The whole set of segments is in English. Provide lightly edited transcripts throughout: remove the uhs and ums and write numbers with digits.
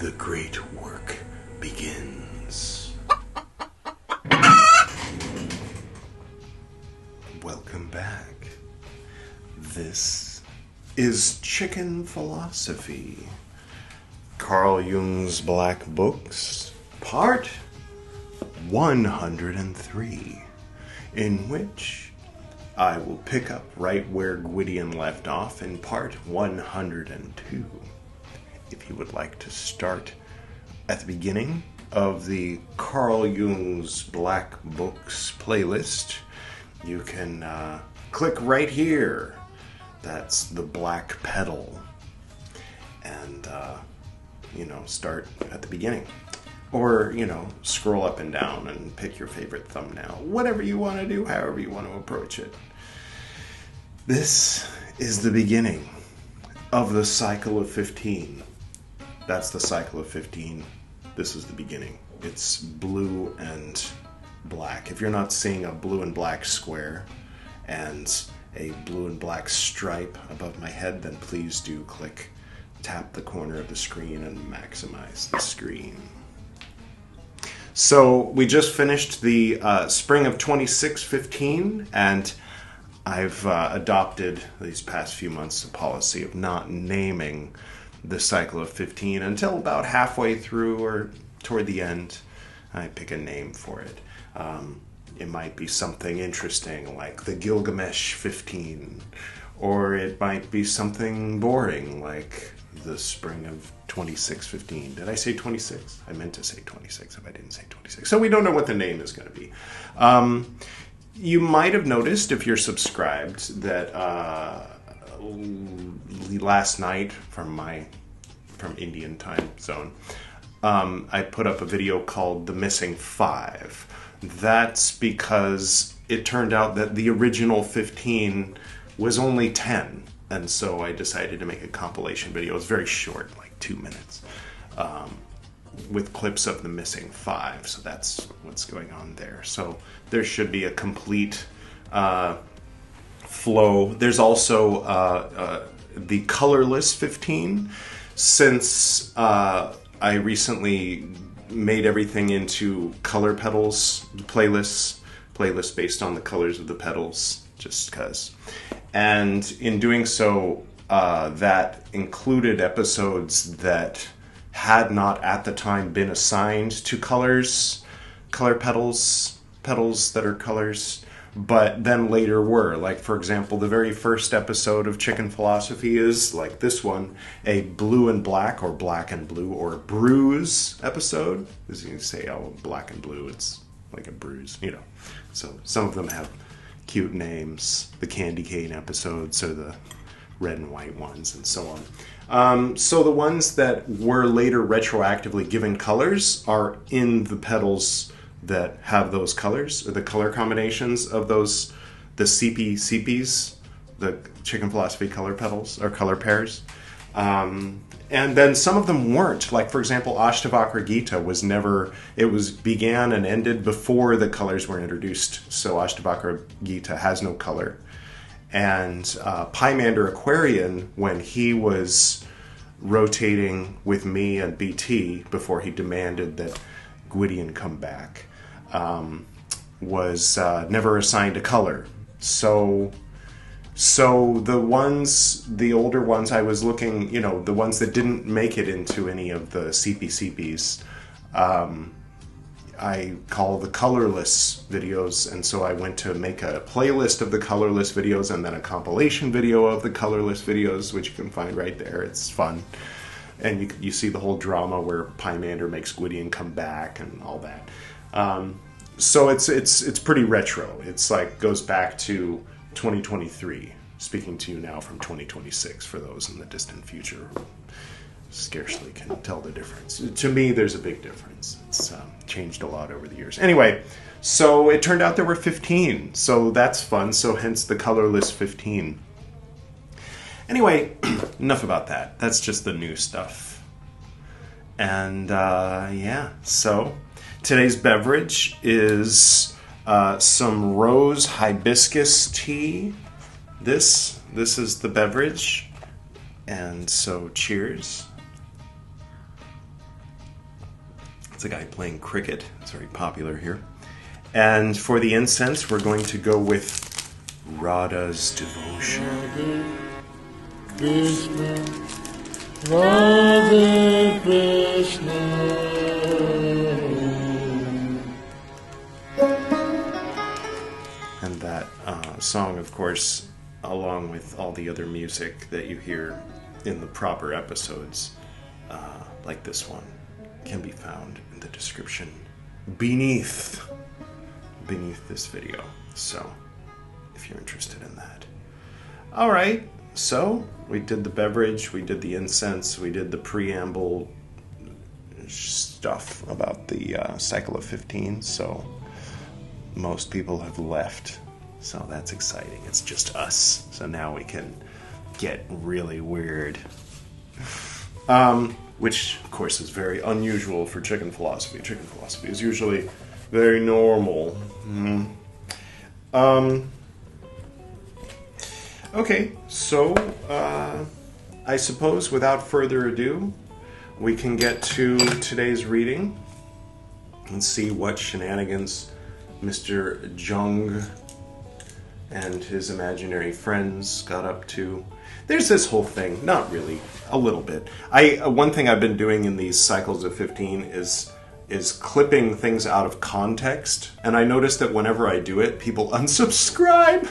the great work begins. Welcome back. This is Chicken Philosophy, Carl Jung's Black Books, part 103, in which I will pick up right where Gwydion left off in part 102. If you would like to start at the beginning of the Carl Jung's Black Books playlist, you can click right here. That's the black pedal. And, start at the beginning. Or, scroll up and down and pick your favorite thumbnail. Whatever you want to do, however you want to approach it. This is the beginning of the cycle of 15. That's the cycle of 15. This is the beginning. It's blue and black. If you're not seeing a blue and black square and a blue and black stripe above my head, then please do tap the corner of the screen and maximize the screen. So we just finished the spring of 2615, and I've adopted these past few months a policy of not naming the cycle of 15 until about halfway through or toward the end. I pick a name for it. It might be something interesting like the Gilgamesh 15, or it might be something boring like the spring of 2615. Did I say 26? I meant to say 26 if I didn't say 26. So we don't know what the name is going to be. You might have noticed, if you're subscribed, that last night from Indian time zone, I put up a video called The Missing 5. That's because it turned out that the original 15 was only 10. And so I decided to make a compilation video. It's very short, like 2 minutes, with clips of the missing 5. So that's what's going on there. So there should be a complete flow. There's also the colorless 15. Since I recently made everything into color petals playlist based on the colors of the petals, just because. And in doing so, that included episodes that had not at the time been assigned to color petals that are colors, but then later were. Like, for example, the very first episode of Chicken Philosophy is, like this one, a blue and black, or black and blue, or bruise episode. As you can say, oh, black and blue, it's like a bruise, So some of them have cute names. The candy cane episodes are the red and white ones, and so on. So the ones that were later retroactively given colors are in the petals that have those colors, or the color combinations of those, the CPs, the Chicken Philosophy color petals, or color pairs. And then some of them weren't. Like, for example, Ashtavakra Gita began and ended before the colors were introduced. So Ashtavakra Gita has no color. And Pymander Aquarian, when he was rotating with me and BT before he demanded that Gwydion come back, was never assigned a color. So the older ones I was looking, the ones that didn't make it into any of the CPs, I call the colorless videos, and so I went to make a playlist of the colorless videos and then a compilation video of the colorless videos, which you can find right there. It's fun. And you see the whole drama where Pymander makes Gwydion come back and all that. So it's pretty retro. It's like goes back to 2023. Speaking to you now from 2026 for those in the distant future who scarcely can tell the difference. To me, there's a big difference. It's changed a lot over the years. Anyway, so it turned out there were 15. So that's fun. So hence the colorless 15. Anyway, enough about that. That's just the new stuff. And so today's beverage is some rose hibiscus tea. This is the beverage. And so cheers. It's a guy playing cricket. It's very popular here. And for the incense, we're going to go with Radha's Devotion. Krishna, Radha Krishna. And that song, of course, along with all the other music that you hear in the proper episodes, like this one, can be found in the description beneath this video. So, if you're interested in that. All right, so we did the beverage, we did the incense, we did the preamble stuff about the cycle of 15. So most people have left, so that's exciting. It's just us. So now we can get really weird. Which, of course, is very unusual for chicken philosophy. Chicken philosophy is usually very normal. Okay, so I suppose without further ado, we can get to today's reading and see what shenanigans Mr. Jung and his imaginary friends got up to. There's this whole thing, not really, a little bit. One thing I've been doing in these cycles of 15 is clipping things out of context, and I noticed that whenever I do it, people unsubscribe.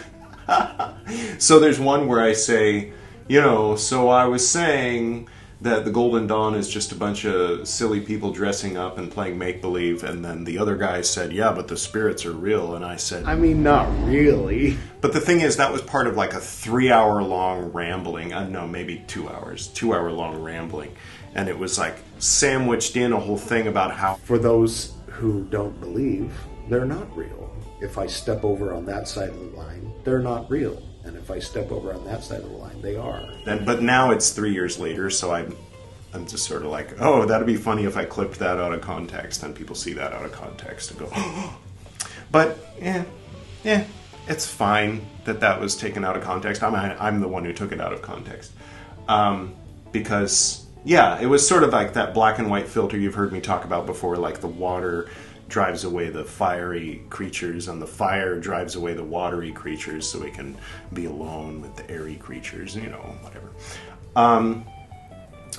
So there's one where I say, so I was saying that the Golden Dawn is just a bunch of silly people dressing up and playing make-believe, and then the other guy said, yeah, but the spirits are real, and I said, I mean, not really. But the thing is, that was part of like a 3-hour-long rambling, no, maybe 2 hours, 2-hour-long rambling, and it was like sandwiched in a whole thing about how, for those who don't believe, they're not real. If I step over on that side of the line, they're not real. And if I step over on that side of the line, they are. But now it's 3 years later, so I'm just sort of like, oh, that'd be funny if I clipped that out of context, and people see that out of context and go, oh. But, it's fine that was taken out of context. I'm the one who took it out of context. Because, it was sort of like that black and white filter you've heard me talk about before, like the water drives away the fiery creatures, and the fire drives away the watery creatures, so we can be alone with the airy creatures, whatever.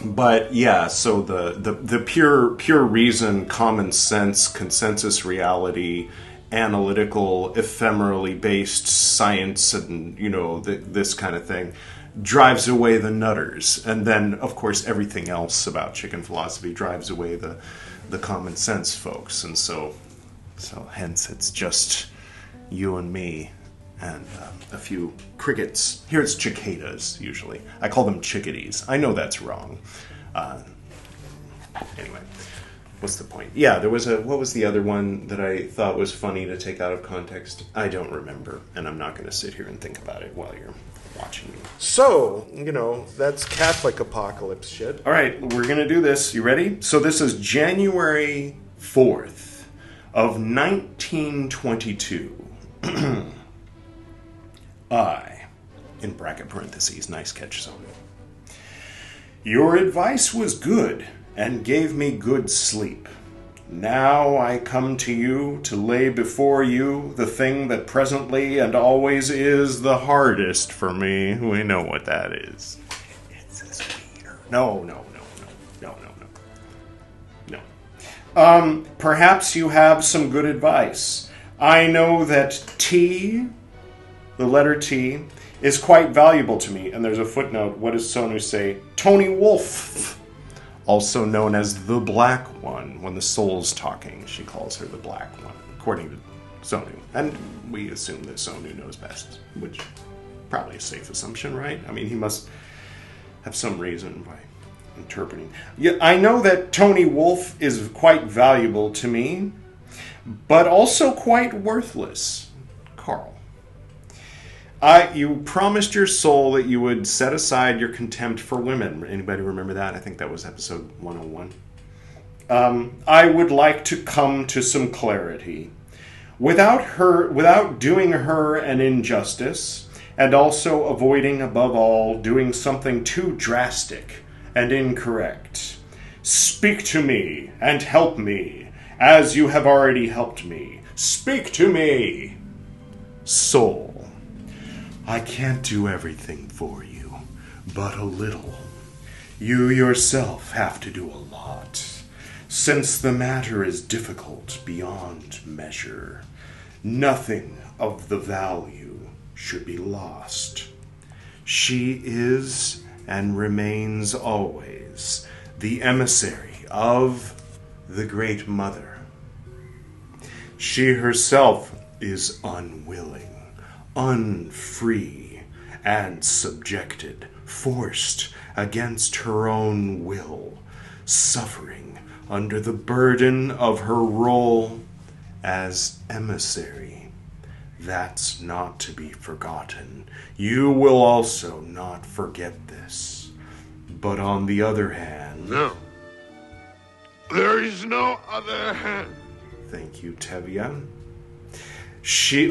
But so the pure reason, common sense, consensus reality, analytical, ephemerally based science, and this kind of thing drives away the nutters, and then of course everything else about chicken philosophy drives away the common sense folks, and so hence it's just you and me and a few crickets. Here it's cicadas, usually. I call them chickadees. I know that's wrong. Anyway, what's the point? Yeah, there was what was the other one that I thought was funny to take out of context? I don't remember, and I'm not going to sit here and think about it while you're watching me. So, that's Catholic apocalypse shit. All right, we're going to do this. You ready? So this is January 4th of 1922. I, in bracket parentheses, nice catch, Sony. Your advice was good and gave me good sleep. Now I come to you to lay before you the thing that presently and always is the hardest for me. We know what that is. It's this wiener. No. Perhaps you have some good advice. I know that T, the letter T, is quite valuable to me. And there's a footnote. What does Sonu say? Toni Wolff, also known as the Black One. When the soul's talking, she calls her the Black One, according to Sonu. And we assume that Sonu knows best, which probably a safe assumption, right? I mean, he must have some reason by interpreting. Yeah, I know that Toni Wolff is quite valuable to me, but also quite worthless. Carl. You promised your soul that you would set aside your contempt for women. Anybody remember that? I think that was episode 101. I would like to come to some clarity. Without doing her an injustice, and also avoiding, above all, doing something too drastic and incorrect. Speak to me and help me, as you have already helped me. Speak to me. Soul, I can't do everything for you, but a little. You yourself have to do a lot, since the matter is difficult beyond measure. Nothing of the value should be lost. She is and remains always the emissary of the Great Mother. She herself is unwilling, unfree, and subjected, forced against her own will, suffering under the burden of her role as emissary. That's not to be forgotten. You will also not forget this. But on the other hand... No. There is no other hand. Thank you, Tevye.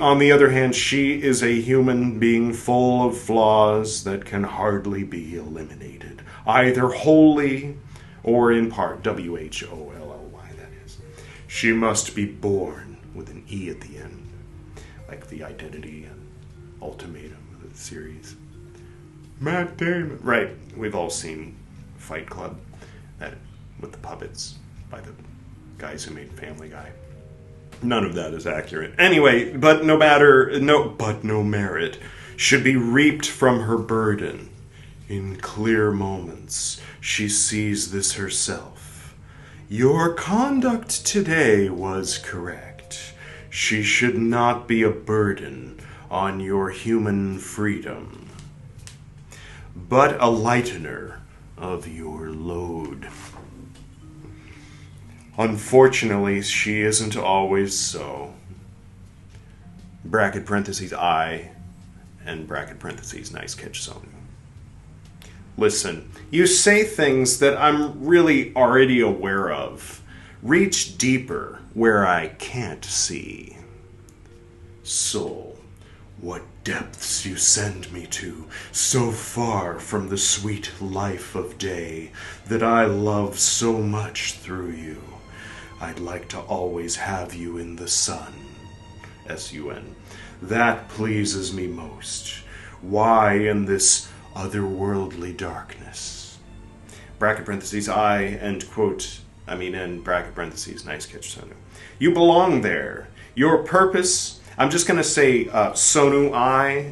On the other hand, she is a human being full of flaws that can hardly be eliminated, either wholly or in part. W-H-O-L-L-Y, that is. She must be born with an E at the end, like the Identity and Ultimatum of the series. Matt Damon. Right, we've all seen Fight Club, that with the puppets by the guys who made Family Guy. None of that is accurate. Anyway, but no merit should be reaped from her burden. In clear moments, she sees this herself. Your conduct today was correct. She should not be a burden on your human freedom, but a lightener of your load. Unfortunately, she isn't always so. Bracket parentheses I, and bracket parentheses nice catch Sony. Listen, you say things that I'm really already aware of. Reach deeper where I can't see. Soul, what depths you send me to, so far from the sweet life of day that I love so much through you. I'd like to always have you in the sun. S-U-N. That pleases me most. Why in this otherworldly darkness? Bracket parentheses I, end quote, end bracket parentheses, nice catch, Sonu. You belong there. Your purpose, I'm just going to say Sonu I.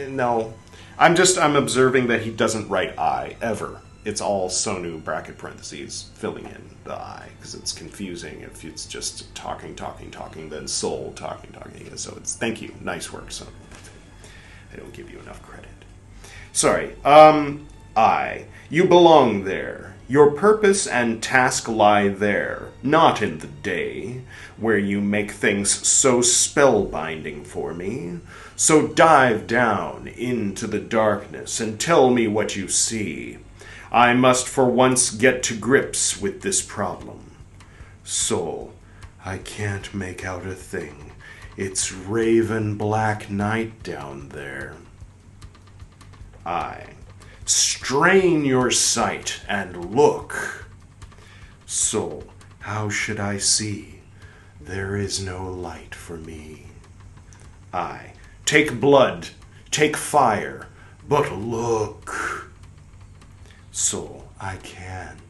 No. I'm observing that he doesn't write I, ever. It's all Sonu, bracket parentheses, filling in the I, because it's confusing if it's just talking, then soul, talking. So it's, thank you, nice work, Sonu. I don't give you enough credit. Sorry, I. You belong there. Your purpose and task lie there, not in the day, where you make things so spellbinding for me. So dive down into the darkness and tell me what you see. I must for once get to grips with this problem. Soul, I can't make out a thing. It's raven black night down there. I. Strain your sight and look. Soul, how should I see? There is no light for me. I. Take blood, take fire, but look. Soul, I can't.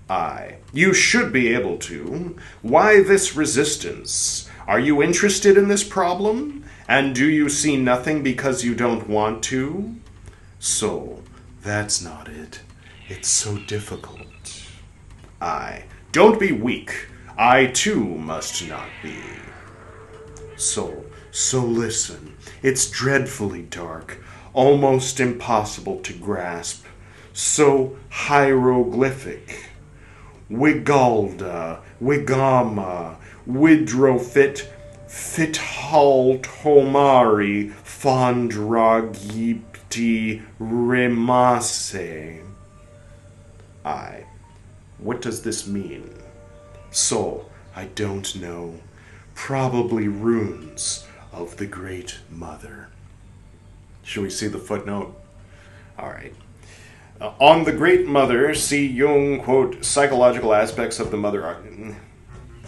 I. You should be able to. Why this resistance? Are you interested in this problem? And do you see nothing because you don't want to? Soul, that's not it. It's so difficult. I. Don't be weak. I too must not be. Soul, so listen. It's dreadfully dark, almost impossible to grasp. So hieroglyphic. Wigalda, Wigama, Widrofit, Fithal Tomari, Fondragipti Remase. I. What does this mean? Soul, I don't know. Probably runes of the Great Mother. Should we see the footnote? All right. On the Great Mother, see Jung, quote, psychological aspects of the mother.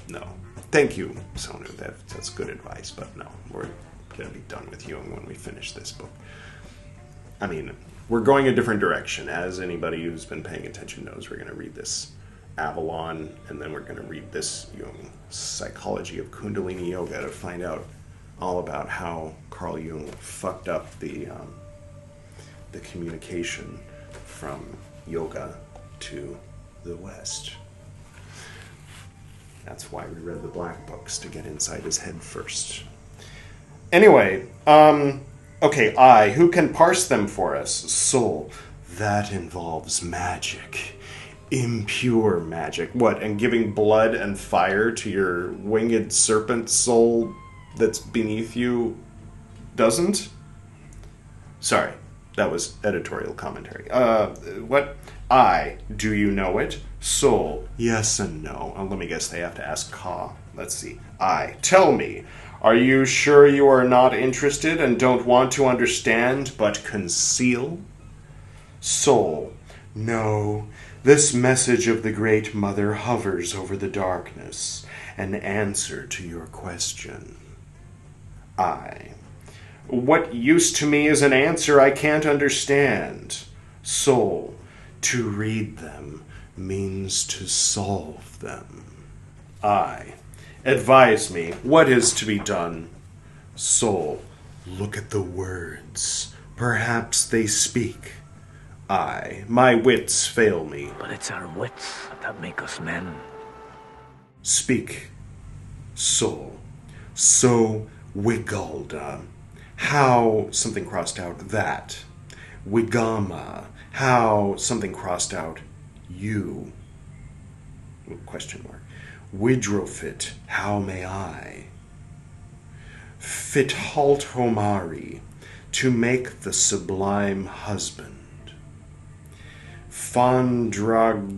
No. Thank you, Sonu. That's good advice, but no. We're going to be done with Jung when we finish this book. I mean, we're going a different direction. As anybody who's been paying attention knows, we're going to read this Avalon, and then we're going to read this Jung, Psychology of Kundalini Yoga, to find out all about how Carl Jung fucked up the communication from yoga to the West. That's why we read the black books, to get inside his head first. Anyway, okay, who can parse them for us? Soul, that involves magic. Impure magic. What, and giving blood and fire to your winged serpent soul that's beneath you doesn't? Sorry, that was editorial commentary. What? Do you know it? Soul, yes and no. Let me guess, they have to ask Ka. Let's see. Tell me, are you sure you are not interested and don't want to understand but conceal? Soul, no. This message of the Great Mother hovers over the darkness, an answer to your question. What use to me is an answer I can't understand? Soul, to read them means to solve them. Advise me, what is to be done? Soul, look at the words. Perhaps they speak. My wits fail me. But it's our wits that make us men. Speak. Soul, so Wigalda. How, something crossed out, that. Wigama, how, something crossed out, you. Question mark. Widrofit, how may I? Fithalt Homari, to make the sublime husband. Fandragipt,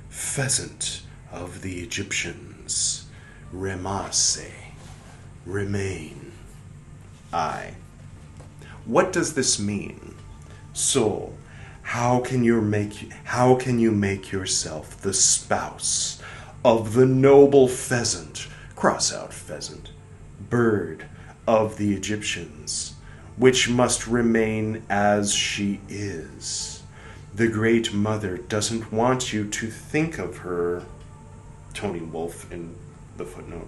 pheasant of the Egyptians. Remase, remain. What does this mean? Soul, how can you make yourself the spouse of the noble pheasant, cross out pheasant, bird of the Egyptians, which must remain as she is? The Great Mother doesn't want you to think of her, Toni Wolff in the footnote,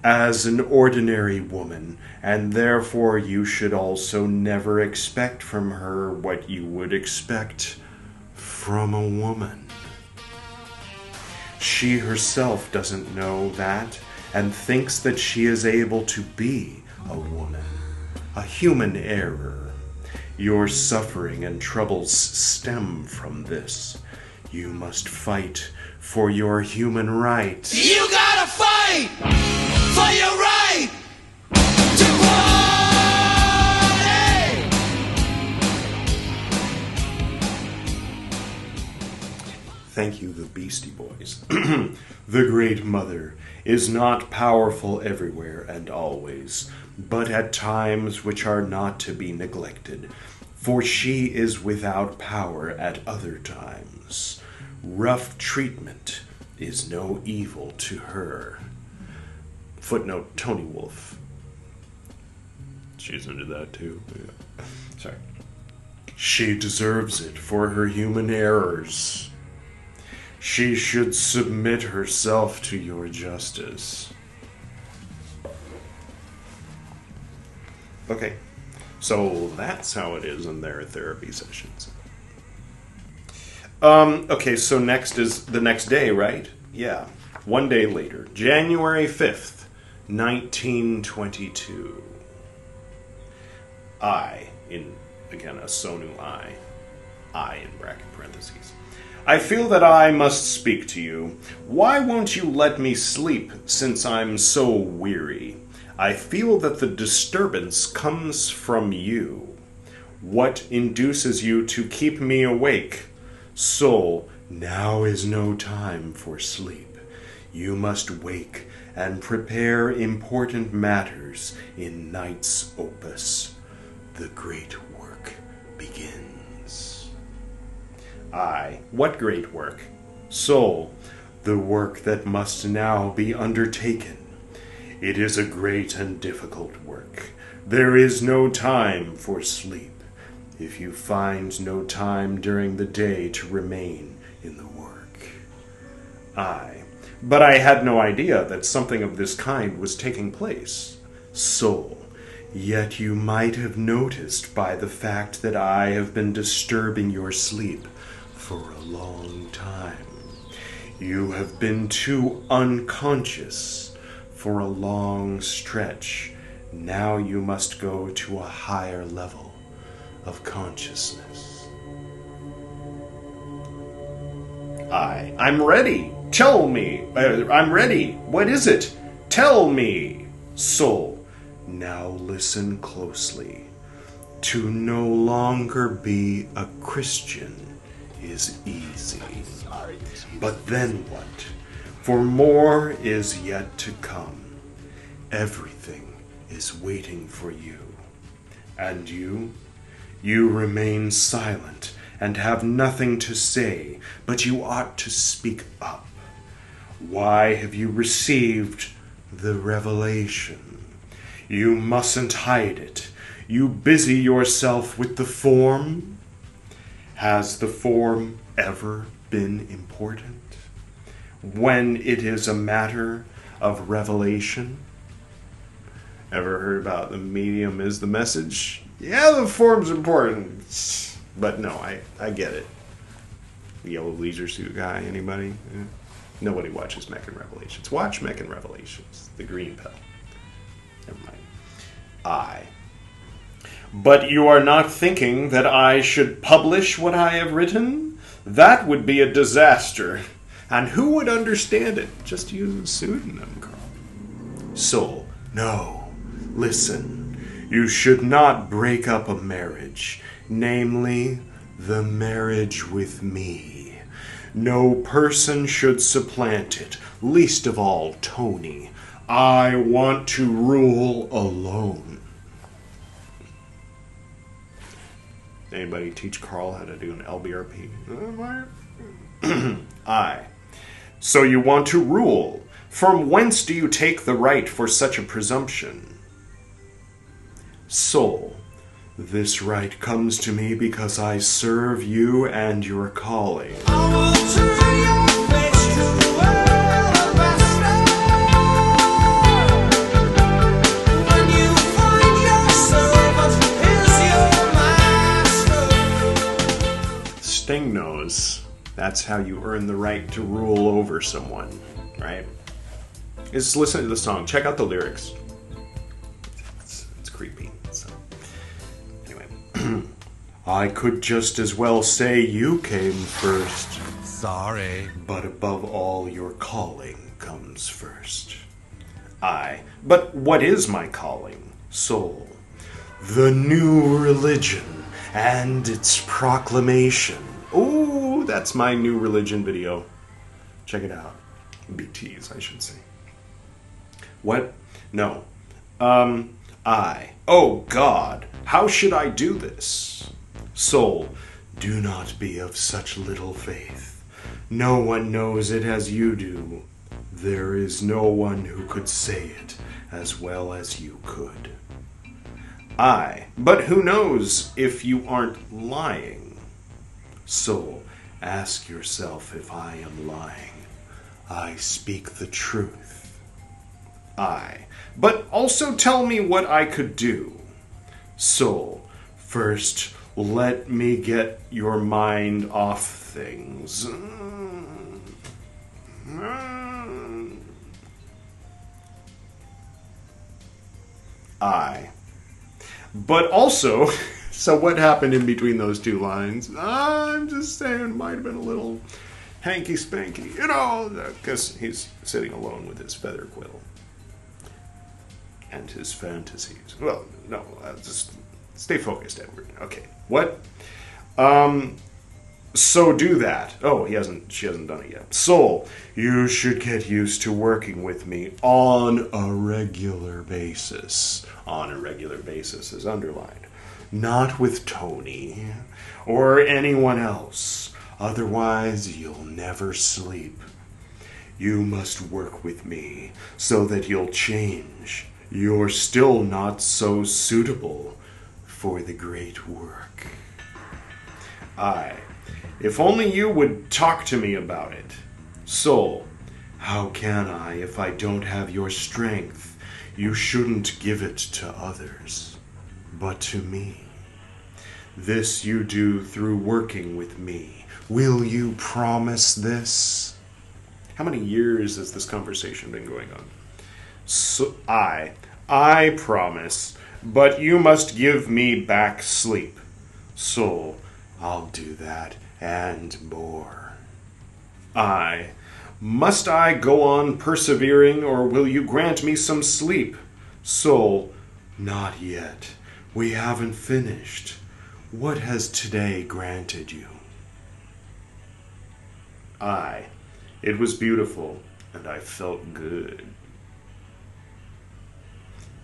as an ordinary woman, and therefore you should also never expect from her what you would expect from a woman. She herself doesn't know that, and thinks that she is able to be a woman, a human error. Your suffering and troubles stem from this. You must fight for your human rights. You gotta fight for your right to party! Thank you, the Beastie Boys. The Great Mother is not powerful everywhere and always, but at times which are not to be neglected, for she is without power at other times. Rough treatment is no evil to her. Footnote, Toni Wolff. She's into that too. Yeah. Sorry. She deserves it for her human errors. She should submit herself to your justice. Okay, so that's how it is in their therapy sessions. Okay, so next is the next day, right? Yeah, one day later, January 5th, 1922. Again, a Sonu I in bracket parentheses. I feel that I must speak to you. Why won't you let me sleep, since I'm so weary? I feel that the disturbance comes from you. What induces you to keep me awake? Soul, now is no time for sleep. You must wake and prepare important matters in night's opus. The great work begins. I. What great work? Soul. The work that must now be undertaken. It is a great and difficult work. There is no time for sleep, if you find no time during the day to remain in the work. I. But I had no idea that something of this kind was taking place. Soul. Yet you might have noticed by the fact that I have been disturbing your sleep for a long time. You have been too unconscious for a long stretch. Now you must go to a higher level of consciousness. I'm ready. Tell me. I'm ready. What is it? Tell me. Soul. Now listen closely. To no longer be a Christian is easy. But then what? For more is yet to come. Everything is waiting for you. And you? You remain silent and have nothing to say, but you ought to speak up. Why have you received the revelation? You mustn't hide it. You busy yourself with the form. Has the form ever been important? When it is a matter of revelation? Ever heard about the medium is the message? Yeah, the form's important. But no, I get it. The yellow leisure suit guy, anybody? Nobody watches Meccan Revelations. Watch Meccan Revelations. The green pill. Never mind. But you are not thinking that I should publish what I have written? That would be a disaster. And who would understand it? Just use a pseudonym, Carl. Soul. No. Listen. You should not break up a marriage. Namely, the marriage with me. No person should supplant it. Least of all, Toni. I want to rule alone. Anybody teach Carl how to do an LBRP? So you want to rule. From whence do you take the right for such a presumption? Soul. This right comes to me because I serve you and your calling. Sting knows that's how you earn the right to rule over someone, right? Just listen to the song. Check out the lyrics. It's creepy. So, anyway. I could just as well say you came first. Sorry. But above all, your calling comes first. But what is my calling? Soul. The new religion and its proclamation. Oh, that's my new religion video. Check it out. BTs, I should say. What? No. Oh, God. How should I do this? Soul. Do not be of such little faith. No one knows it as you do. There is no one who could say it as well as you could. But who knows if you aren't lying? Soul, ask yourself if I am lying. I speak the truth. But also tell me what I could do. Soul, first let me get your mind off things. But also, so what happened in between those two lines? I'm just saying it might have been a little hanky-spanky, because he's sitting alone with his feather quill. And his fantasies. Well, no, just stay focused, Edward. Okay, what? So do that. Oh, she hasn't done it yet. Soul, you should get used to working with me on a regular basis. On a regular basis is underlined. Not with Toni or anyone else. Otherwise, you'll never sleep. You must work with me so that you'll change. You're still not so suitable for the great work. If only you would talk to me about it. Soul, how can I if I don't have your strength? You shouldn't give it to others, but to me. This you do through working with me. Will you promise this? How many years has this conversation been going on? So I promise, but you must give me back sleep. Soul, I'll do that and more. Must I go on persevering, or will you grant me some sleep? Soul, not yet. We haven't finished. What has today granted you? It was beautiful, and I felt good.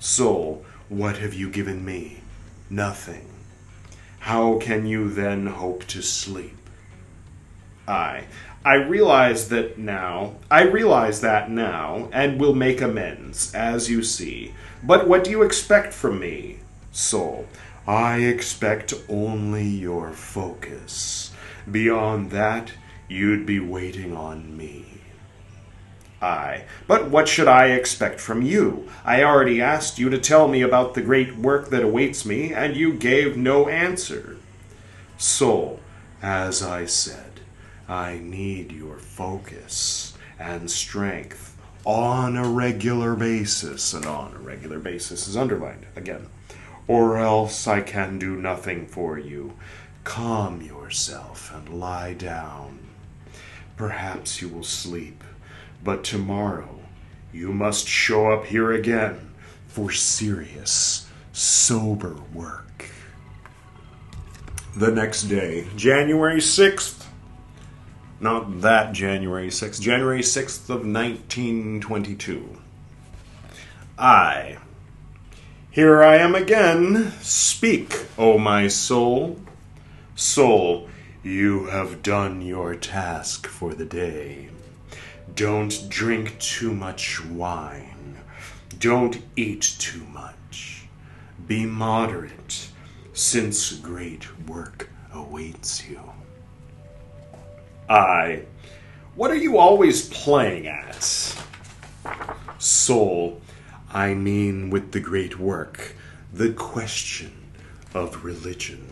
Soul, what have you given me? Nothing. How can you then hope to sleep? I realize that now, and will make amends, as you see. But what do you expect from me? Soul, I expect only your focus. Beyond that, you'd be waiting on me. But what should I expect from you? I already asked you to tell me about the great work that awaits me, and you gave no answer. Soul, as I said, I need your focus and strength on a regular basis, and on a regular basis is underlined again, or else I can do nothing for you. Calm yourself and lie down. Perhaps you will sleep, but tomorrow you must show up here again for serious, sober work. The next day, January 6th, not that January 6th, January 6th of 1922. Here I am again. Speak, O my soul. Soul, you have done your task for the day. Don't drink too much wine. Don't eat too much. Be moderate, since great work awaits you. What are you always playing at? Soul, I mean with the great work, the question of religion.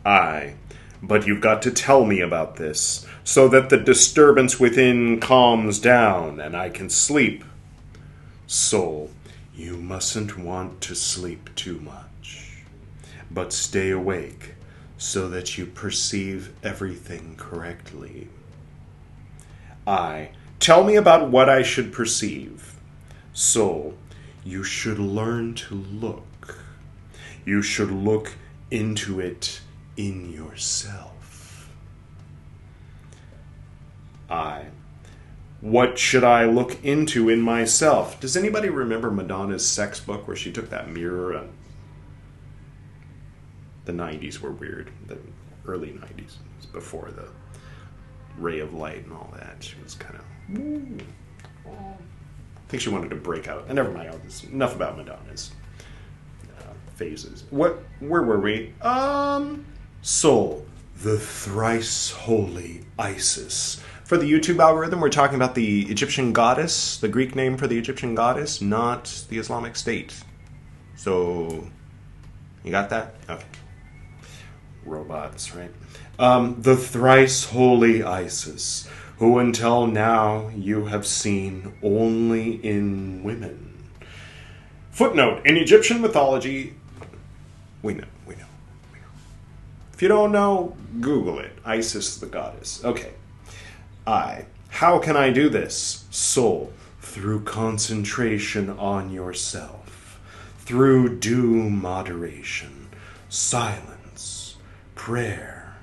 But you've got to tell me about this, so that the disturbance within calms down and I can sleep. Soul, you mustn't want to sleep too much, but stay awake so that you perceive everything correctly. Tell me about what I should perceive. Soul, you should learn to look. You should look into it in yourself. What should I look into in myself? Does anybody remember Madonna's sex book where she took that mirror and the 90s were weird. The early 90s. It was before the ray of light and all that. She was kind of... I think she wanted to break out. And never mind. Enough about Madonna's phases. Where were we? Soul, the thrice holy Isis. For the YouTube algorithm, we're talking about the Egyptian goddess, the Greek name for the Egyptian goddess, not the Islamic State. So, you got that? Okay. Robots, right? The thrice holy Isis, who until now you have seen only in women. Footnote, in Egyptian mythology, we know. If you don't know, Google it. Isis the goddess. Okay. How can I do this? Soul, through concentration on yourself, through due moderation, silence, prayer.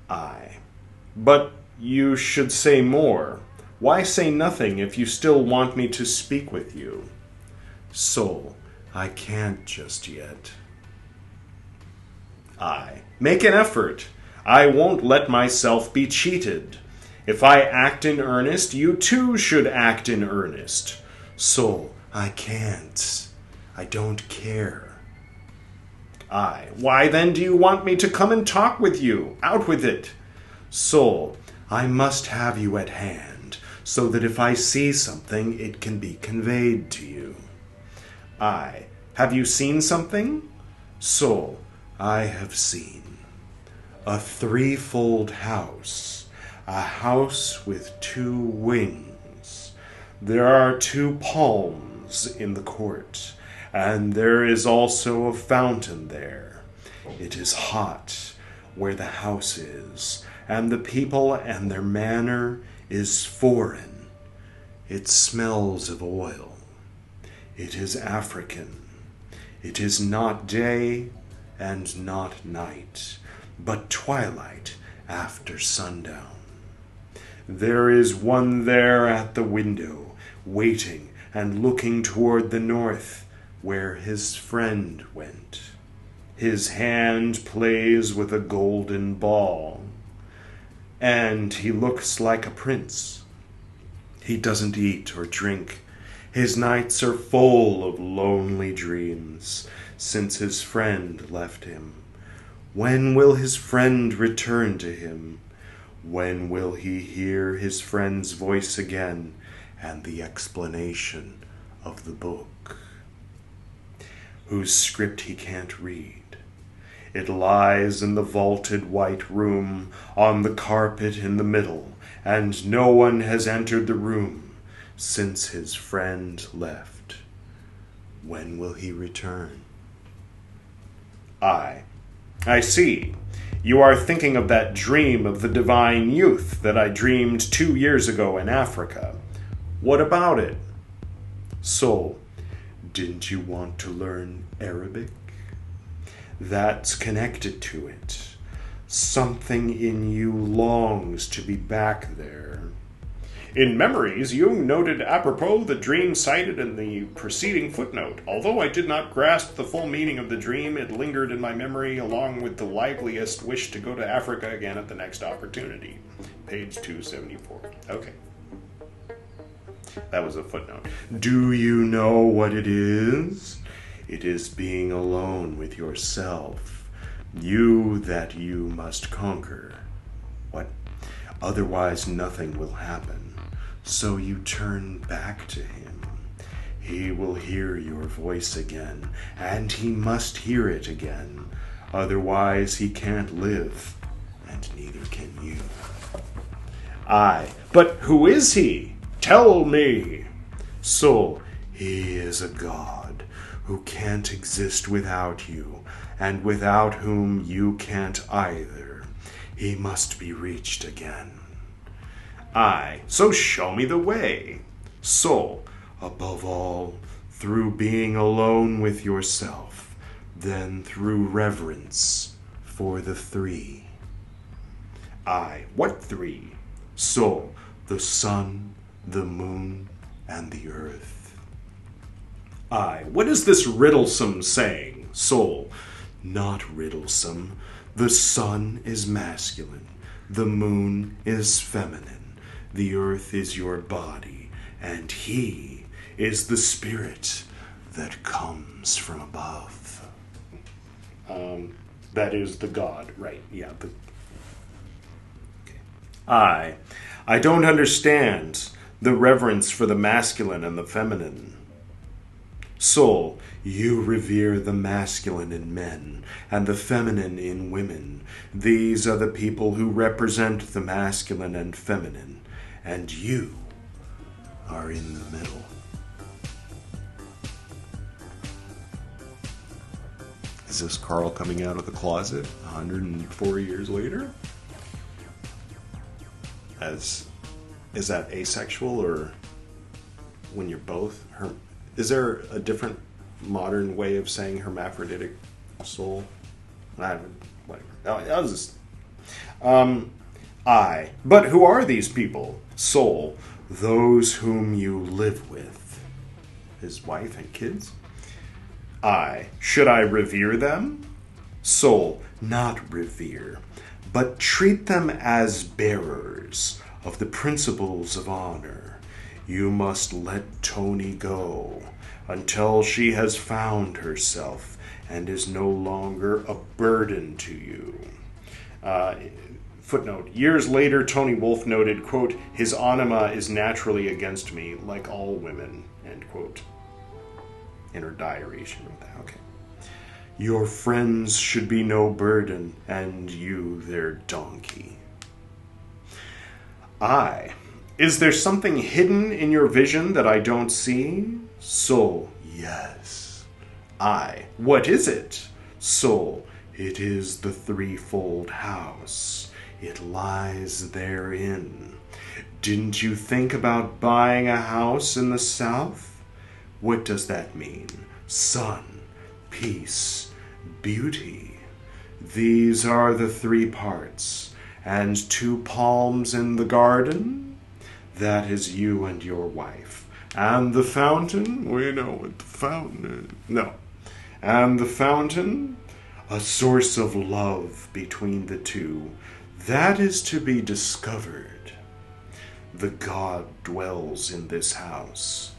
But you should say more. Why say nothing if you still want me to speak with you? Soul, I can't just yet. Make an effort. I won't let myself be cheated. If I act in earnest, you too should act in earnest. Soul, I can't. I don't care. I, why then do you want me to come and talk with you? Out with it. Soul, I must have you at hand, so that if I see something, it can be conveyed to you. I, have you seen something? Soul, I have seen a threefold house, a house with 2 wings. There are 2 palms in the court, and there is also a fountain there. It is hot where the house is, and the people and their manner is foreign. It smells of oil. It is African. It is not day and not night, but twilight after sundown. There is one there at the window, waiting and looking toward the north, where his friend went. His hand plays with a golden ball, and he looks like a prince. He doesn't eat or drink. His nights are full of lonely dreams, since his friend left him. When will his friend return to him? When will he hear his friend's voice again and the explanation of the book, whose script he can't read? It lies in the vaulted white room on the carpet in the middle, and no one has entered the room since his friend left. When will he return? I see. You are thinking of that dream of the divine youth that I dreamed 2 years ago in Africa. What about it? Soul, didn't you want to learn Arabic? That's connected to it. Something in you longs to be back there. In Memories, Jung noted apropos the dream cited in the preceding footnote. Although I did not grasp the full meaning of the dream, it lingered in my memory along with the liveliest wish to go to Africa again at the next opportunity. Page 274. Okay. That was a footnote. Do you know what it is? It is being alone with yourself. You that you must conquer. What? Otherwise nothing will happen. So you turn back to him. He will hear your voice again, and he must hear it again. Otherwise he can't live, and neither can you. But who is he? Tell me. Soul, he is a god who can't exist without you, and without whom you can't either. He must be reached again. So show me the way. Soul, above all, through being alone with yourself, then through reverence for the 3. What 3? Soul, the sun, the moon, and the earth. What is this riddlesome saying? Soul, not riddlesome. The sun is masculine. The moon is feminine. The earth is your body, and he is the spirit that comes from above. That is the god, right? Yeah. Okay. I don't understand the reverence for the masculine and the feminine. Soul, you revere the masculine in men and the feminine in women. These are the people who represent the masculine and feminine. And you are in the middle. Is this Carl coming out of the closet 104 years later? Is that asexual, or when you're both? Is there a different modern way of saying hermaphroditic soul? Whatever. I'll just... But who are these people? Soul, those whom you live with. His wife and kids? Should I revere them? Soul, not revere, but treat them as bearers of the principles of honor. You must let Toni go until she has found herself and is no longer a burden to you. Footnote. Years later, Toni Wolff noted, quote, his anima is naturally against me, like all women, end quote. In her diary, she wrote that. Okay. Your friends should be no burden, and you their donkey. Is there something hidden in your vision that I don't see? Soul. Yes. What is it? Soul. It is the threefold house. It lies therein. Didn't you think about buying a house in the south? What does that mean? Sun, peace, beauty. These are the 3 parts. And 2 palms in the garden? That is you and your wife. And the fountain? We know what the fountain is. No. And the fountain? A source of love between the 2. That is to be discovered. The God dwells in this house.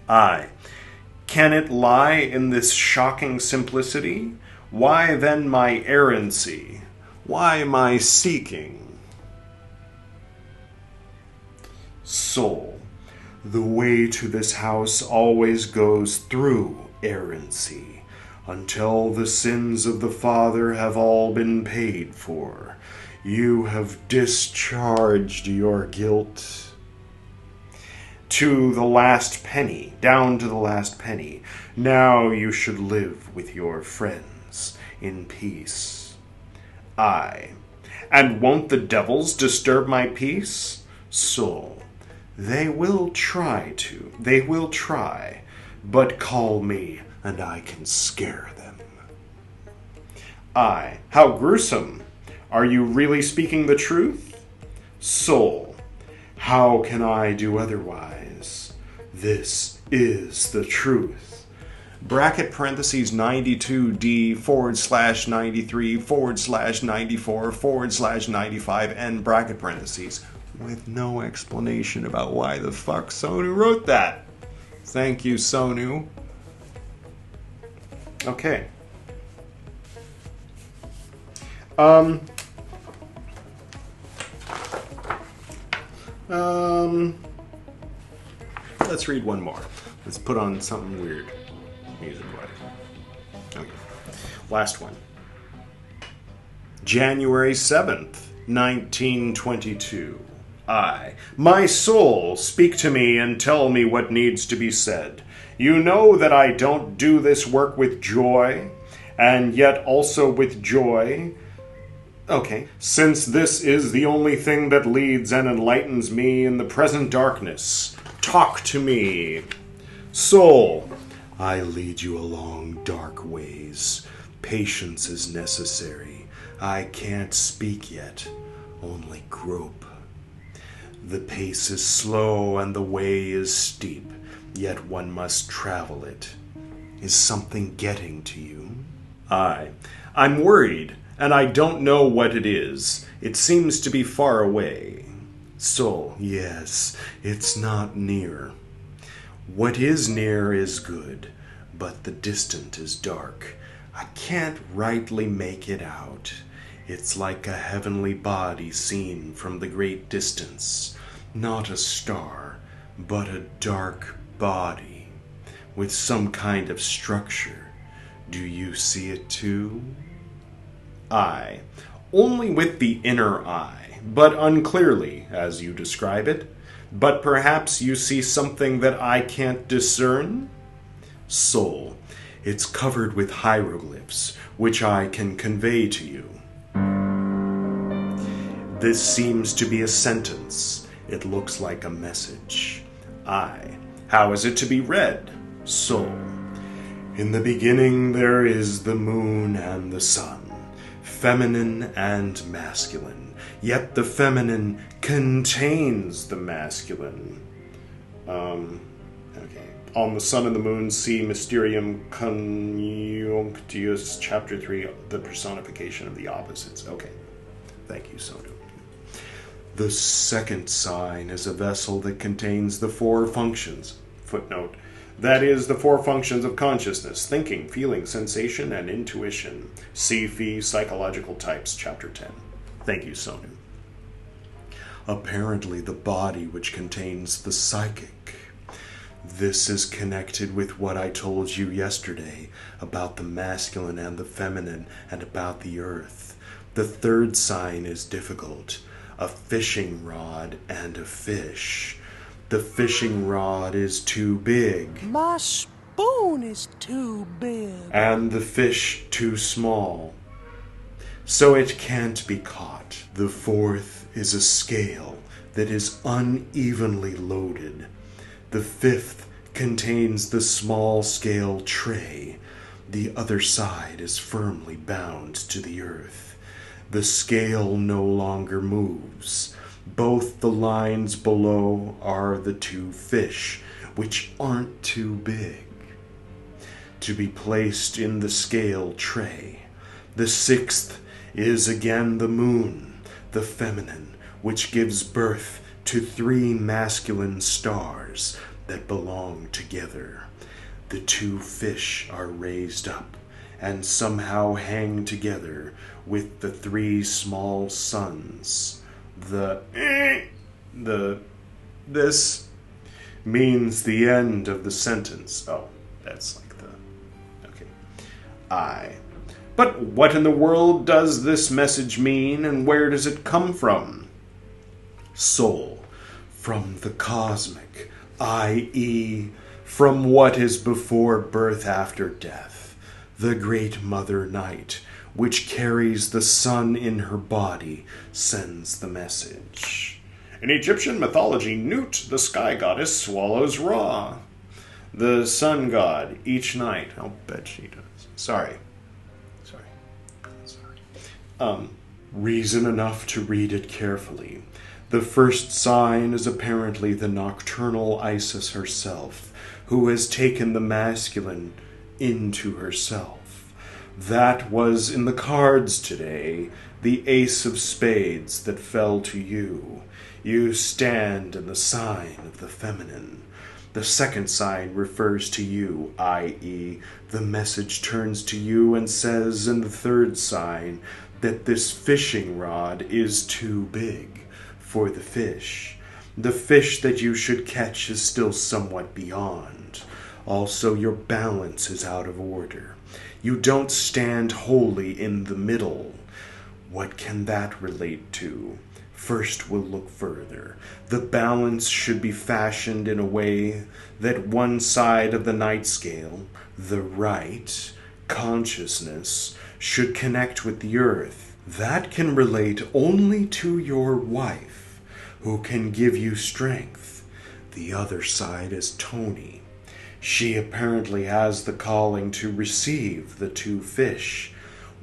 Can it lie in this shocking simplicity? Why then my errancy? Why my seeking? Soul. The way to this house always goes through errancy, until the sins of the father have all been paid for. You have discharged your guilt. To the last penny, down to the last penny. Now you should live with your friends in peace. And won't the devils disturb my peace? Soul. They will try to. They will try. But call me, and I can scare them. How gruesome. Are you really speaking the truth? Soul. How can I do otherwise? This is the truth. Bracket parentheses 92D/93/94/95 and bracket parentheses with no explanation about why the fuck Sonu wrote that. Thank you, Sonu. Okay. Let's read one more. Let's put on something weird music-wise. Okay. Last one. January 7th, 1922. My soul, speak to me and tell me what needs to be said. You know that I don't do this work with joy, and yet also with joy. Okay. Since this is the only thing that leads and enlightens me in the present darkness, talk to me. Soul, I lead you along dark ways. Patience is necessary. I can't speak yet, only grope. The pace is slow and the way is steep, yet one must travel it. Is something getting to you? I'm worried, and I don't know what it is. It seems to be far away. Soul, yes, it's not near. What is near is good, but the distant is dark. I can't rightly make it out. It's like a heavenly body seen from the great distance. Not a star, but a dark body, with some kind of structure. Do you see it too? Only with the inner eye, but unclearly, as you describe it. But perhaps you see something that I can't discern? Soul, it's covered with hieroglyphs, which I can convey to you. This seems to be a sentence. It looks like a message. How is it to be read? Soul, in the beginning there is the moon and the sun, feminine and masculine, yet the feminine contains the masculine. Okay. On the sun and the moon, see Mysterium Conjunctius, chapter 3, the personification of the opposites. Okay. Thank you, Sonu. The second sign is a vessel that contains the four functions. Footnote. That is, the four functions of consciousness: thinking, feeling, sensation, and intuition. See Fee Psychological Types, Chapter 10. Thank you, Sonu. Apparently the body which contains the psychic. This is connected with what I told you yesterday about the masculine and the feminine and about the earth. The third sign is difficult. A fishing rod and a fish. The fishing rod is too big. My spoon is too big. And the fish too small. So it can't be caught. The fourth is a scale that is unevenly loaded. The fifth contains the small scale tray. The other side is firmly bound to the earth. The scale no longer moves. Both the lines below are the two fish, which aren't too big to be placed in the scale tray. The sixth is again the moon, the feminine, which gives birth to three masculine stars that belong together. The two fish are raised up and somehow hang together with the three small suns. This means the end of the sentence. Oh, that's like okay. But what in the world does this message mean, and where does it come from? Soul, from the cosmic, i.e., from what is before birth after death, the great mother night, which carries the sun in her body, sends the message. In Egyptian mythology, Nut, the sky goddess, swallows Ra, the sun god, each night. I'll bet she does. Sorry. Reason enough to read it carefully. The first sign is apparently the nocturnal Isis herself, who has taken the masculine into herself. That was in the cards today, the ace of spades that fell to you. You stand in the sign of the feminine. The second sign refers to you, i.e., the message turns to you and says in the third sign that this fishing rod is too big for the fish. The fish that you should catch is still somewhat beyond. Also, your balance is out of order. You don't stand wholly in the middle. What can that relate to? First, we'll look further. The balance should be fashioned in a way that one side of the night scale, the right, consciousness, should connect with the earth. That can relate only to your wife, who can give you strength. The other side is Toni. She apparently has the calling to receive the two fish.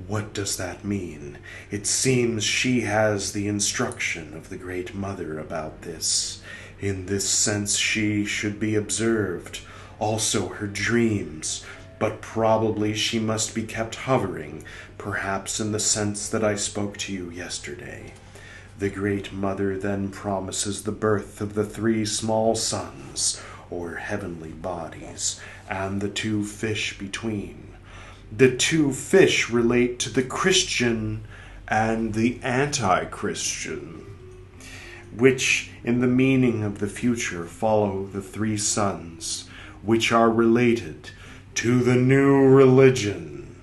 What does that mean? It seems she has the instruction of the Great Mother about this. In this sense, she should be observed. Also her dreams. But probably she must be kept hovering, perhaps in the sense that I spoke to you yesterday. The Great Mother then promises the birth of the three small suns, or heavenly bodies, and the two fish between. The two fish relate to the Christian and the anti-Christian, which in the meaning of the future follow the three suns, which are related to the new religion.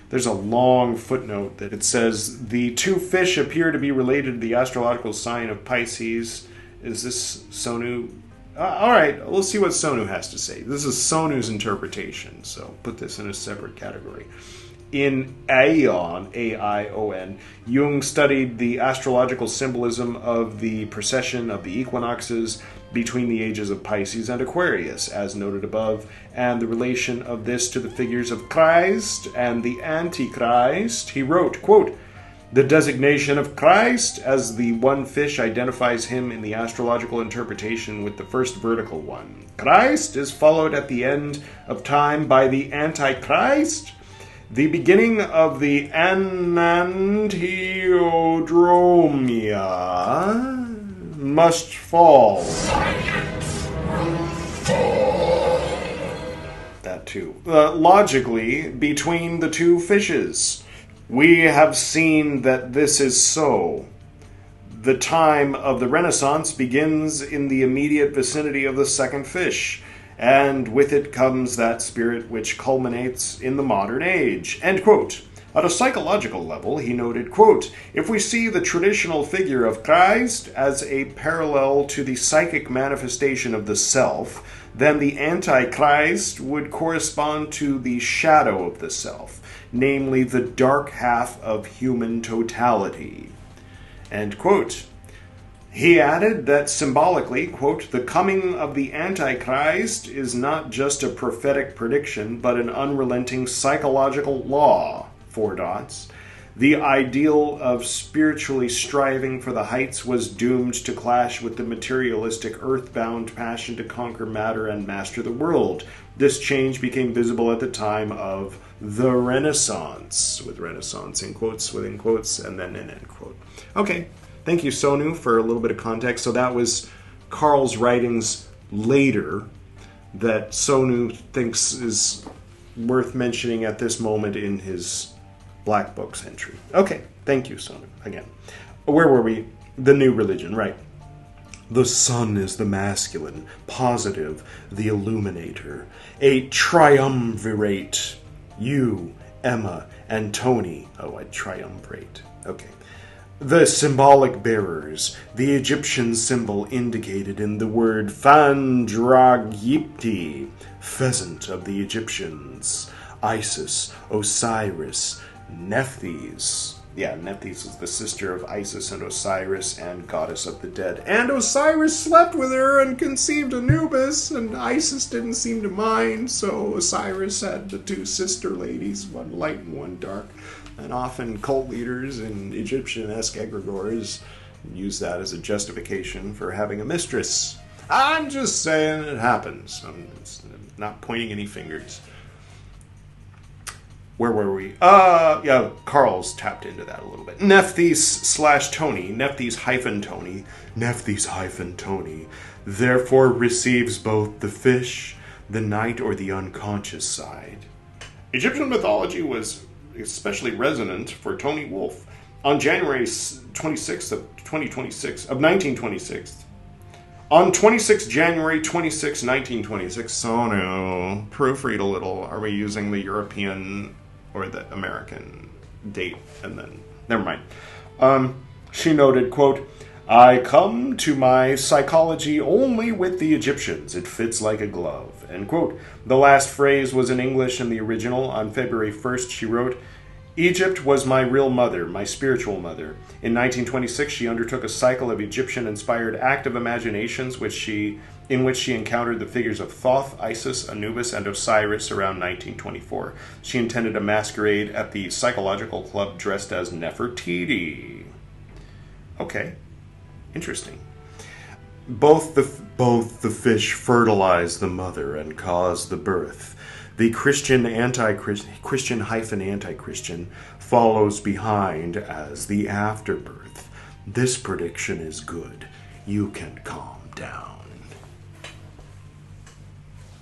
There's a long footnote that it says, the two fish appear to be related to the astrological sign of Pisces. Is this Sonu? All right, let's see what Sonu has to say. This is Sonu's interpretation, so put this in a separate category. In Aion, A-I-O-N, Jung studied the astrological symbolism of the precession of the equinoxes between the ages of Pisces and Aquarius, as noted above, and the relation of this to the figures of Christ and the Antichrist. He wrote, quote, the designation of Christ as the one fish identifies him in the astrological interpretation with the first vertical one. Christ is followed at the end of time by the Antichrist. The beginning of the Enantiodromia must fall. That too. Logically, between the two fishes. We have seen that this is so. The time of the Renaissance begins in the immediate vicinity of the second fish, and with it comes that spirit which culminates in the modern age. End quote. At a psychological level, he noted, quote, if we see the traditional figure of Christ as a parallel to the psychic manifestation of the self, then the Antichrist would correspond to the shadow of the self, namely the dark half of human totality. End quote. He added that symbolically, quote, the coming of the Antichrist is not just a prophetic prediction, but an unrelenting psychological law, 4 dots. The ideal of spiritually striving for the heights was doomed to clash with the materialistic earthbound passion to conquer matter and master the world. This change became visible at the time of the Renaissance, with Renaissance in quotes, within quotes, and then an end quote. Okay, thank you, Sonu, for a little bit of context. So that was Carl's writings later that Sonu thinks is worth mentioning at this moment in his Black Books entry. Okay, thank you, Sonu, again. Where were we? The new religion, right. The sun is the masculine, positive, the illuminator, a triumvirate. You, Emma, and Toni. Oh, I triumvirate. Okay. The symbolic bearers, the Egyptian symbol indicated in the word Fandragipti, pheasant of the Egyptians, Isis, Osiris, Nephthys. Yeah, Nephthys is the sister of Isis and Osiris and goddess of the dead. And Osiris slept with her and conceived Anubis, and Isis didn't seem to mind, so Osiris had the 2 sister ladies, one light and one dark. And often cult leaders and Egyptian-esque egregores use that as a justification for having a mistress. I'm just saying it happens. I'm not pointing any fingers. Where were we? Yeah, Carl's tapped into that a little bit. Nephthys/Toni, Nephthys-Toni, Nephthys-Toni, therefore receives both the fish, the night, or the unconscious side. Egyptian mythology was especially resonant for Toni Wolff. On January 26th of 1926, on 26 January 26, 1926, so no, proofread a little. Are we using the European or the American date? And then, never mind. She noted, quote, I come to my psychology only with the Egyptians. It fits like a glove, end quote. The last phrase was in English in the original. On February 1st, she wrote, Egypt was my real mother, my spiritual mother. In 1926, she undertook a cycle of Egyptian-inspired active imaginations in which she encountered the figures of Thoth, Isis, Anubis, and Osiris around 1924. She attended a masquerade at the Psychological Club dressed as Nefertiti. Okay, interesting. Both the fish fertilize the mother and cause the birth. The Christian anti-Christian follows behind as the afterbirth. This prediction is good. You can calm down.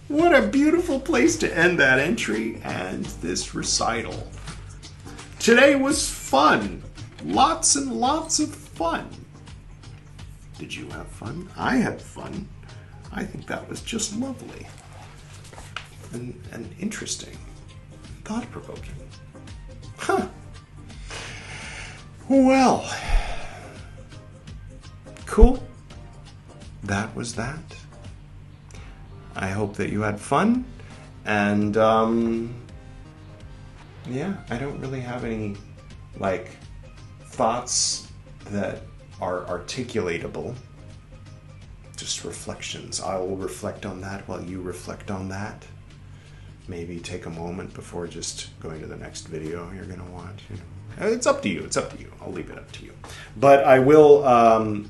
What a beautiful place to end that entry and this recital. Today was fun. Lots and lots of fun. Did you have fun? I had fun. I think that was just lovely. And interesting. Thought-provoking. Huh. Well. Cool. That was that. I hope that you had fun. And, yeah, I don't really have any, thoughts that are articulatable. Just reflections. I will reflect on that while you reflect on that. Maybe take a moment before just going to the next video you're going to watch. It's up to you. It's up to you. I'll leave it up to you. But I will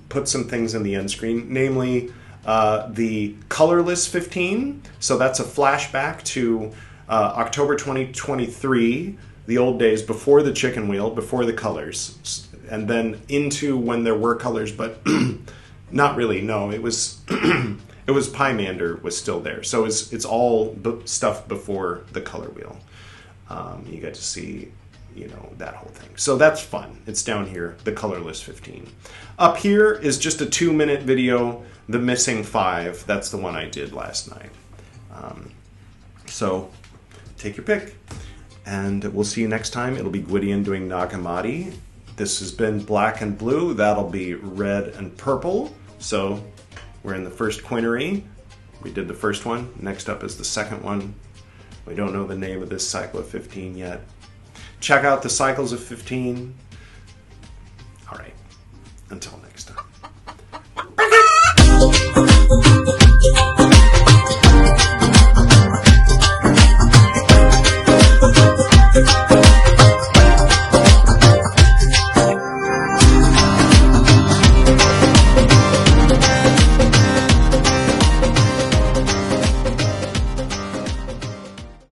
put some things in the end screen, namely the colorless 15. So that's a flashback to October 2023, the old days, before the chicken wheel, before the colors, and then into when there were colors, but not really. No, it was it was Pymander was still there. So it's all stuff before the color wheel. You get to see, you know, that whole thing. So that's fun. It's down here, the colorless 15. Up here is just a 2-minute video, the missing 5. That's the one I did last night. So take your pick. And we'll see you next time. It'll be Gwydion doing Nag Hammadi. This has been black and blue. That'll be red and purple. So we're in the first quinary. We did the first one. Next up is the second one. We don't know the name of this cycle of 15 yet. Check out the cycles of 15. All right. Until next.